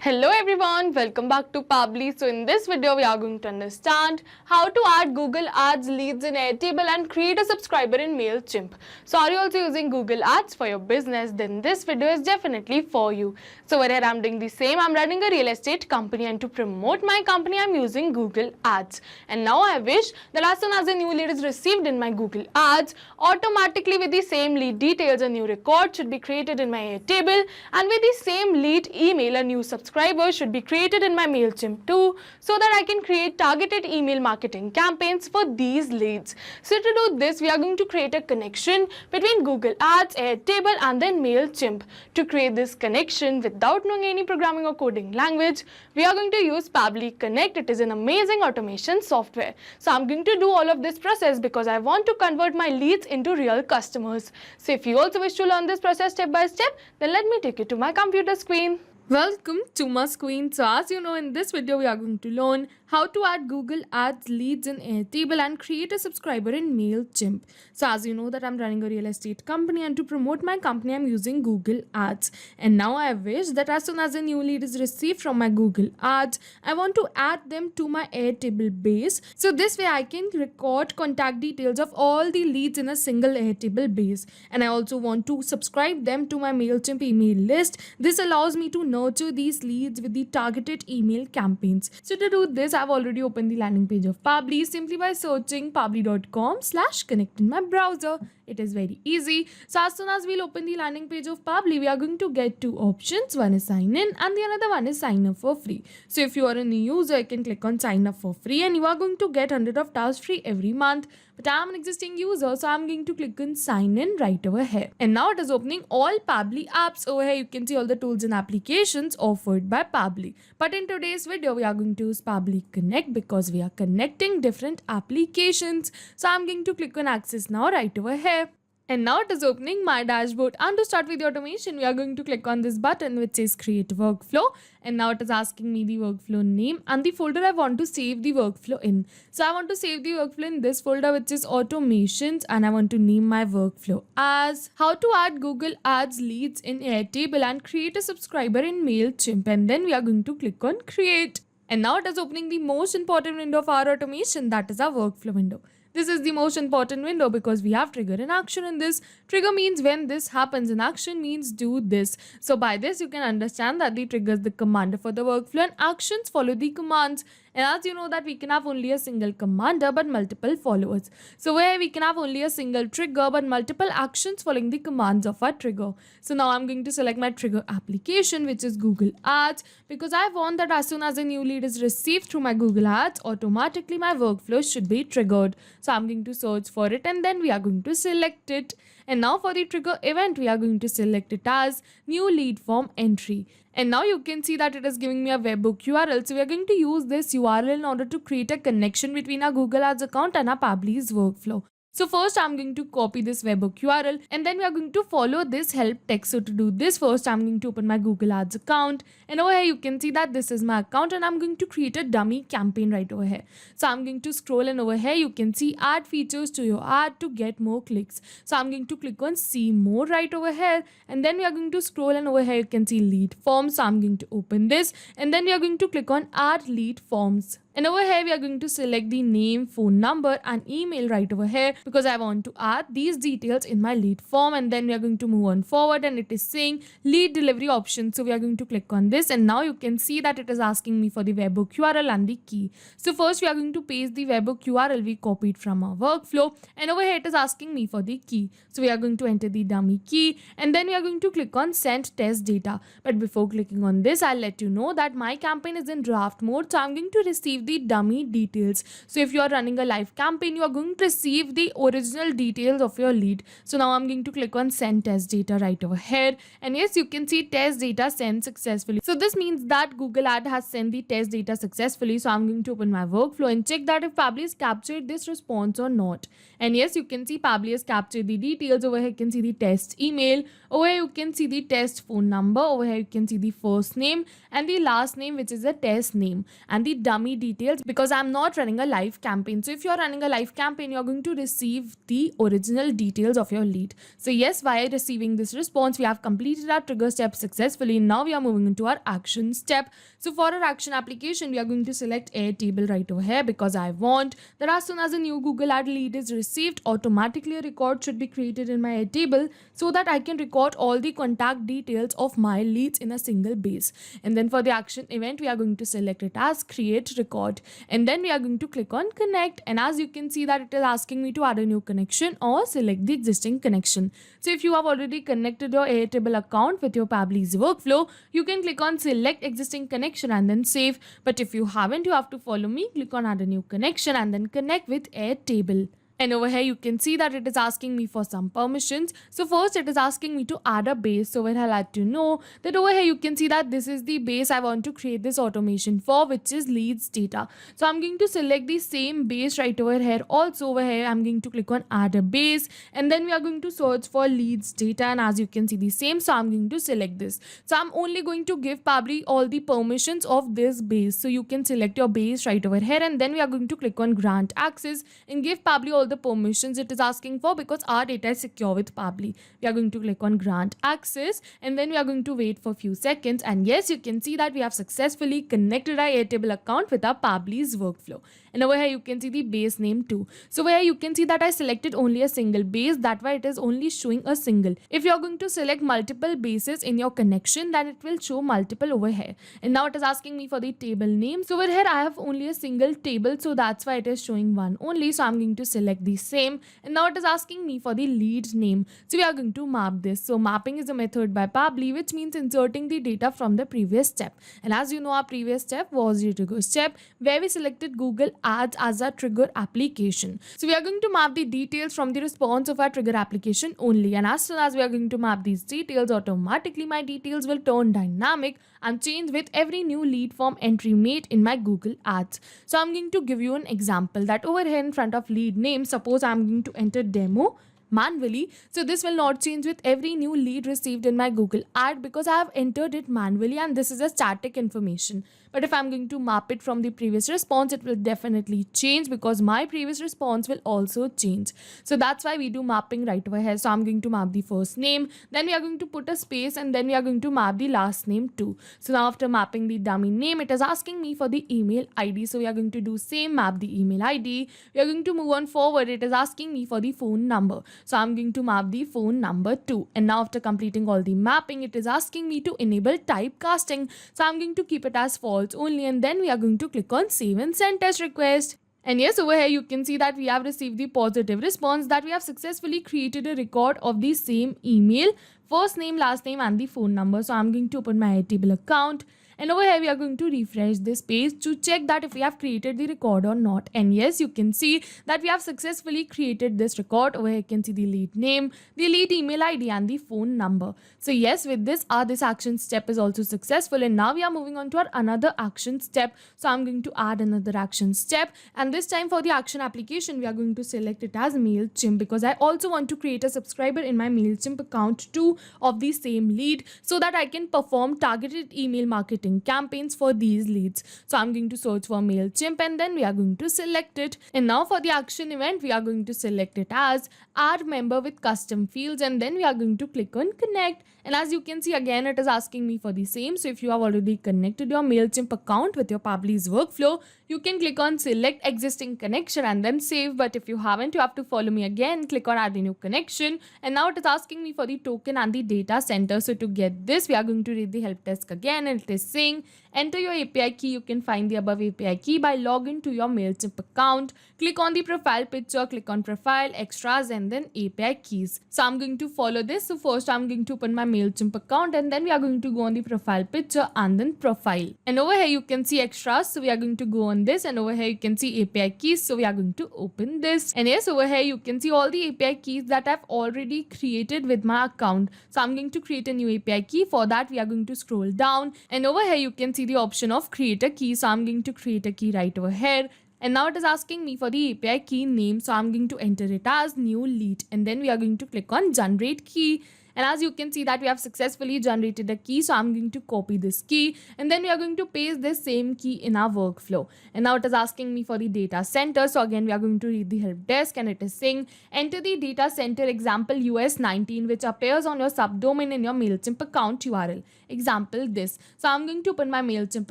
Hello everyone, welcome back to Pabbly. So in this video we are going to understand how to add Google Ads leads in Airtable and create a subscriber in Mailchimp. So are you also using Google Ads for your business? Then this video is definitely for you. So where I'm doing the same, I'm running a real estate company, and to promote my company I'm using Google Ads. And now I wish that as soon as a new lead is received in my Google Ads, automatically with the same lead details a new record should be created in my Airtable, and with the same lead email a new subscriber should be created in my Mailchimp too, so that I can create targeted email marketing campaigns for these leads. So to do this, we are going to create a connection between Google Ads, Airtable and then Mailchimp. To create this connection without knowing any programming or coding language, we are going to use Pabbly Connect. It is an amazing automation software. So I'm going to do all of this process because I want to convert my leads into real customers. So if you also wish to learn this process step by step, then let me take you to my computer screen. Welcome to my screen. So as you know, in this video we are going to learn how to add Google Ads leads in Airtable and create a subscriber in Mailchimp. So as you know that I'm running a real estate company, and to promote my company I'm using Google Ads. And now I wish that as soon as a new lead is received from my Google Ads, I want to add them to my Airtable base. So this way I can record contact details of all the leads in a single Airtable base. And I also want to subscribe them to my Mailchimp email list. This allows me to nurture these leads with the targeted email campaigns. So to do this, I've already opened the landing page of Pabbly simply by searching pabbly.com/connect in my browser. It is very easy. So as soon as we'll open the landing page of Pabbly, we are going to get two options. One is sign in and the another one is sign up for free. So if you are a new user, you can click on sign up for free and you are going to get 100 of tasks free every month. But I'm an existing user, so I'm going to click on sign in right over here. And now it is opening all Pabbly apps. Over here you can see all the tools and applications offered by Pabbly. But in today's video, we are going to use Pabbly Connect because we are connecting different applications. So I'm going to click on access now right over here. And now it is opening my dashboard. And to start with the automation, we are going to click on this button which says create workflow. And now it is asking me the workflow name and the folder I want to save the workflow in. So I want to save the workflow in this folder which is automations, and I want to name my workflow as how to add Google Ads leads in Airtable and create a subscriber in Mailchimp. And then we are going to click on create. And now it is opening the most important window of our automation, that is our workflow window. This is the most important window because we have trigger and action in this. Trigger means when this happens and action means do this. So by this you can understand that the trigger is the commander for the workflow and actions follow the commands. And as you know that we can have only a single commander but multiple followers. So where we can have only a single trigger but multiple actions following the commands of our trigger. So now I'm going to select my trigger application, which is Google Ads, because I want that as soon as a new lead is received through my Google Ads, automatically my workflow should be triggered. So I'm going to search for it and then we are going to select it. And now for the trigger event, we are going to select it as new lead form entry. And now you can see that it is giving me a webhook URL. So we are going to use this URL in order to create a connection between our Google Ads account and our Pabbly's workflow. So first I'm going to copy this webhook URL and then we are going to follow this help text. So to do this, first I'm going to open my Google Ads account, and over here you can see that this is my account and I'm going to create a dummy campaign right over here. So I'm going to scroll and over here you can see add features to your ad to get more clicks. So I'm going to click on see more right over here, and then we are going to scroll and over here you can see lead forms. So I'm going to open this and then we are going to click on add lead forms. And over here we are going to select the name, phone number and email right over here because I want to add these details in my lead form. And then we are going to move on forward and it is saying lead delivery option. So we are going to click on this and now you can see that it is asking me for the webhook URL and the key. So first we are going to paste the webhook URL we copied from our workflow, and over here it is asking me for the key. So we are going to enter the dummy key and then we are going to click on send test data. But before clicking on this, I'll let you know that my campaign is in draft mode. So I'm going to receive the dummy details. So if you are running a live campaign, you are going to receive the original details of your lead. So now I'm going to click on send test data right over here, and yes, you can see test data sent successfully. So this means that Google Ad has sent the test data successfully. So I'm going to open my workflow and check that if Pabbly has captured this response or not. And yes, you can see Pabbly has captured the details. Over here you can see the test email, over here you can see the test phone number, over here you can see the first name and the last name which is a test name, and the dummy details details because I'm not running a live campaign. So if you're running a live campaign, you're going to receive the original details of your lead. So yes, by receiving this response, we have completed our trigger step successfully. Now we are moving into our action step. So for our action application, we are going to select Airtable right over here because I want that as soon as a new Google ad lead is received, automatically a record should be created in my Airtable so that I can record all the contact details of my leads in a single base. And then for the action event, we are going to select it as create record, and then we are going to click on connect. And as you can see that it is asking me to add a new connection or select the existing connection. So if you have already connected your Airtable account with your Pabbly's workflow, you can click on select existing connection and then save. But if you haven't, you have to follow me, click on add a new connection and then connect with Airtable. And over here, you can see that it is asking me for some permissions. So first, it is asking me to add a base. So when I'll let you know that over here, you can see that this is the base I want to create this automation for, which is leads data. So I'm going to select the same base right over here. Also over here, I'm going to click on add a base, and then we are going to search for leads data. And as you can see the same, so I'm going to select this. So I'm only going to give Pabbly all the permissions of this base. So you can select your base right over here, and then we are going to click on grant access and give Pabbly all the permissions it is asking for because our data is secure with Pabbly. We are going to click on grant access, and then we are going to wait for a few seconds. And yes, you can see that we have successfully connected our Airtable account with our Pabbly's workflow. And over here, you can see the base name too. So where you can see that I selected only a single base, that way it is only showing a single. If you're going to select multiple bases in your connection, then it will show multiple over here. And now it is asking me for the table name. So over here, I have only a single table, so that's why it is showing one only. So I'm going to select the same. And now it is asking me for the lead name. So we are going to map this. So mapping is a method by Pabbly, which means inserting the data from the previous step. And as you know, our previous step was the trigger step, where we selected Google Ads as a trigger application. So we are going to map the details from the response of our trigger application only. And as soon as we are going to map these details, automatically my details will turn dynamic and change with every new lead form entry made in my Google Ads. So I'm going to give you an example that over here in front of lead name, suppose I'm going to enter demo manually. So this will not change with every new lead received in my Google ad because I have entered it manually, and this is a static information. But if I'm going to map it from the previous response, it will definitely change because my previous response will also change. So that's why we do mapping right over here. So I'm going to map the first name, then we are going to put a space, and then we are going to map the last name too. So now after mapping the dummy name, it is asking me for the email ID. So we are going to do same, map the email ID. We are going to move on forward. It is asking me for the phone number. So I'm going to map the phone number too. And now after completing all the mapping, it is asking me to enable typecasting. So I'm going to keep it as false only, and then we are going to click on save and send test request. And yes, over here you can see that we have received the positive response that we have successfully created a record of the same email, first name, last name and the phone number. So I'm going to open my Airtable account. And over here, we are going to refresh this page to check that if we have created the record or not. And yes, you can see that we have successfully created this record. Over here, you can see the lead name, the lead email ID and the phone number. So yes, with this action step is also successful. And now we are moving on to our another action step. So I'm going to add another action step. And this time for the action application, we are going to select it as Mailchimp because I also want to create a subscriber in my Mailchimp account too of the same lead so that I can perform targeted email marketing campaigns for these leads. So I'm going to search for Mailchimp and then we are going to select it. And now for the action event, we are going to select it as add member with custom fields, and then we are going to click on connect. And as you can see, again it is asking me for the same. So if you have already connected your Mailchimp account with your Pabbly's workflow, you can click on select existing connection and then save. But if you haven't, you have to follow me again, click on add a new connection. And now it is asking me for the token and the data center. So to get this, we are going to read the help desk again, and it is saying enter your API key. You can find the above API key by login to your Mailchimp account. Click on the profile picture, click on profile, extras, and then API keys. So I'm going to follow this. So first I'm going to open my Mailchimp account, and then we are going to go on the profile picture and then profile. And over here you can see extras. So we are going to go on this, and over here you can see API keys. So we are going to open this. And yes, over here you can see all the API keys that I've already created with my account. So I'm going to create a new API key. For that, we are going to scroll down, and over here you can see the option of create a key. So I'm going to create a key right over here. And now it is asking me for the API key name. So I'm going to enter it as new lead, and then we are going to click on generate key. And as you can see that we have successfully generated a key. So I'm going to copy this key and then we are going to paste this same key in our workflow. And now it is asking me for the data center. So again, we are going to read the help desk and it is saying enter the data center example US 19 which appears on your subdomain in your Mailchimp account URL. Example this. So I'm going to open my Mailchimp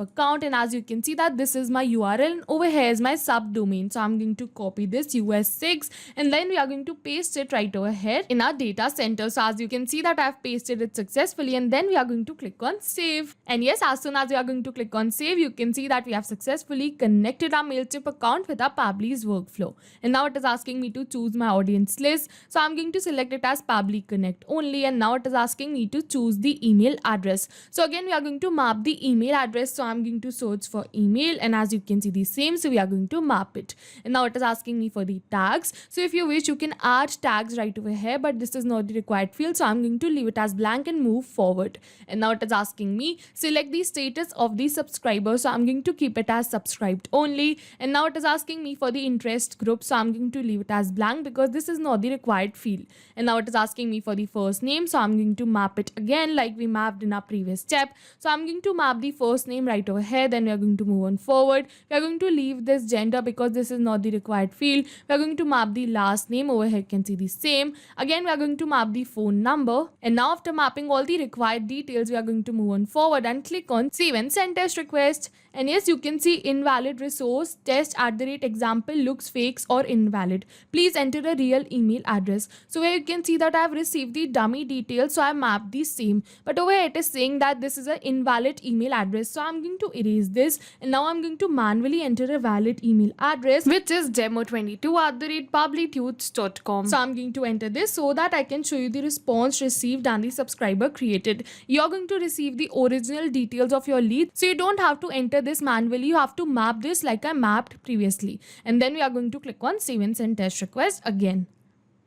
account and as you can see that this is my URL and over here is my subdomain. So I'm going to copy this US6 and then we are going to paste it right over here in our data center. So as you can see that I've pasted it successfully and then we are going to click on save. And yes, as soon as we are going to click on save, you can see that we have successfully connected our Mailchimp account with our Pabbly's workflow. And now it is asking me to choose my audience list. So I'm going to select it as Pabbly Connect only and now it is asking me to choose the email address. So again, we are going to map the email address. So I'm going to search for email and as you can see the same. So we are going to map it. And now it is asking me for the tags. So if you wish, you can add tags right over here, but this is not the required field. So I'm going to leave it as blank and move forward. And now it is asking me select the status of the subscriber. So I'm going to keep it as subscribed only. And now it is asking me for the interest group. So I'm going to leave it as blank because this is not the required field. And now it is asking me for the first name. So I'm going to map it again like we mapped in our previous step. So I'm going to map the first name right over here. Then we are going to move on forward. We are going to leave this gender because this is not the required field. We are going to map the last name. Over here you can see the same. Again, we are going to map the phone number. And now after mapping all the required details, we are going to move on forward and click on save and send test request. And yes, you can see invalid resource test @example looks fakes or invalid. Please enter a real email address. So here you can see that I have received the dummy details. So I mapped the same. But over here it is saying that this is an invalid email address. So I'm going to erase this. And now I'm going to manually enter a valid email address, which is demo22@pabblytunes.com. So I'm going to enter this so that I can show you the response received and the subscriber created. You're going to receive the original details of your lead. So you don't have to enter this manually. You have to map this like I mapped previously. And then we are going to click on save and send test request again.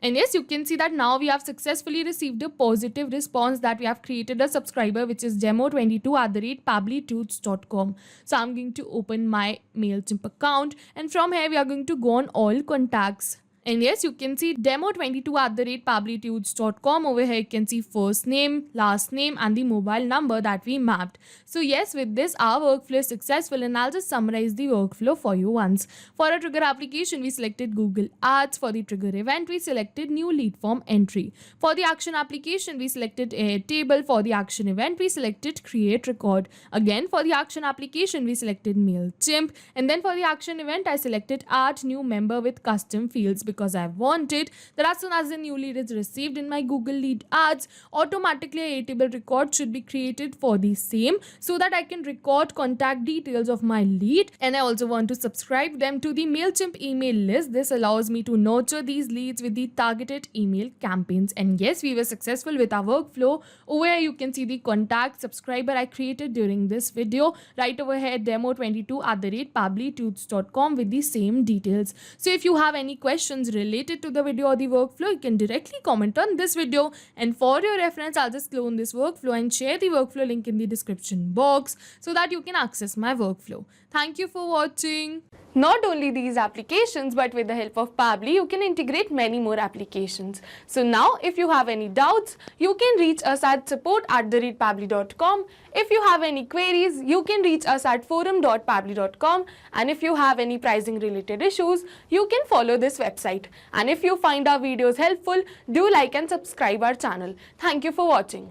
And yes, you can see that now we have successfully received a positive response that we have created a subscriber, which is demo22@pabblytunes.com. So I'm going to open my Mailchimp account and from here we are going to go on all contacts. And yes, you can see demo22@pabblytunes.com. Over here you can see first name, last name and the mobile number that we mapped. So yes, with this our workflow is successful and I'll just summarize the workflow for you once. For a trigger application, we selected Google Ads. For the trigger event, we selected new lead form entry. For the action application, we selected Airtable. For the action event, we selected create record. Again, for the action application, we selected Mailchimp. And then for the action event, I selected add new member with custom fields, because I wanted that as soon as a new lead is received in my Google Lead Ads, automatically a Airtable record should be created for the same so that I can record contact details of my lead. And I also want to subscribe them to the Mailchimp email list. This allows me to nurture these leads with the targeted email campaigns. And yes, we were successful with our workflow. Over here you can see the contact subscriber I created during this video. Right over here, demo22@pabblytunes.com with the same details. So if you have any questions related to the video or the workflow, you can directly comment on this video. And for your reference, I'll just clone this workflow and share the workflow link in the description box so that you can access my workflow. Thank you for watching. Not only these applications, but with the help of Pabbly, you can integrate many more applications. So now, if you have any doubts, you can reach us at support@pabbly.com. If you have any queries, you can reach us at forum.pabbly.com. And if you have any pricing related issues, you can follow this website. And if you find our videos helpful, do like and subscribe our channel. Thank you for watching.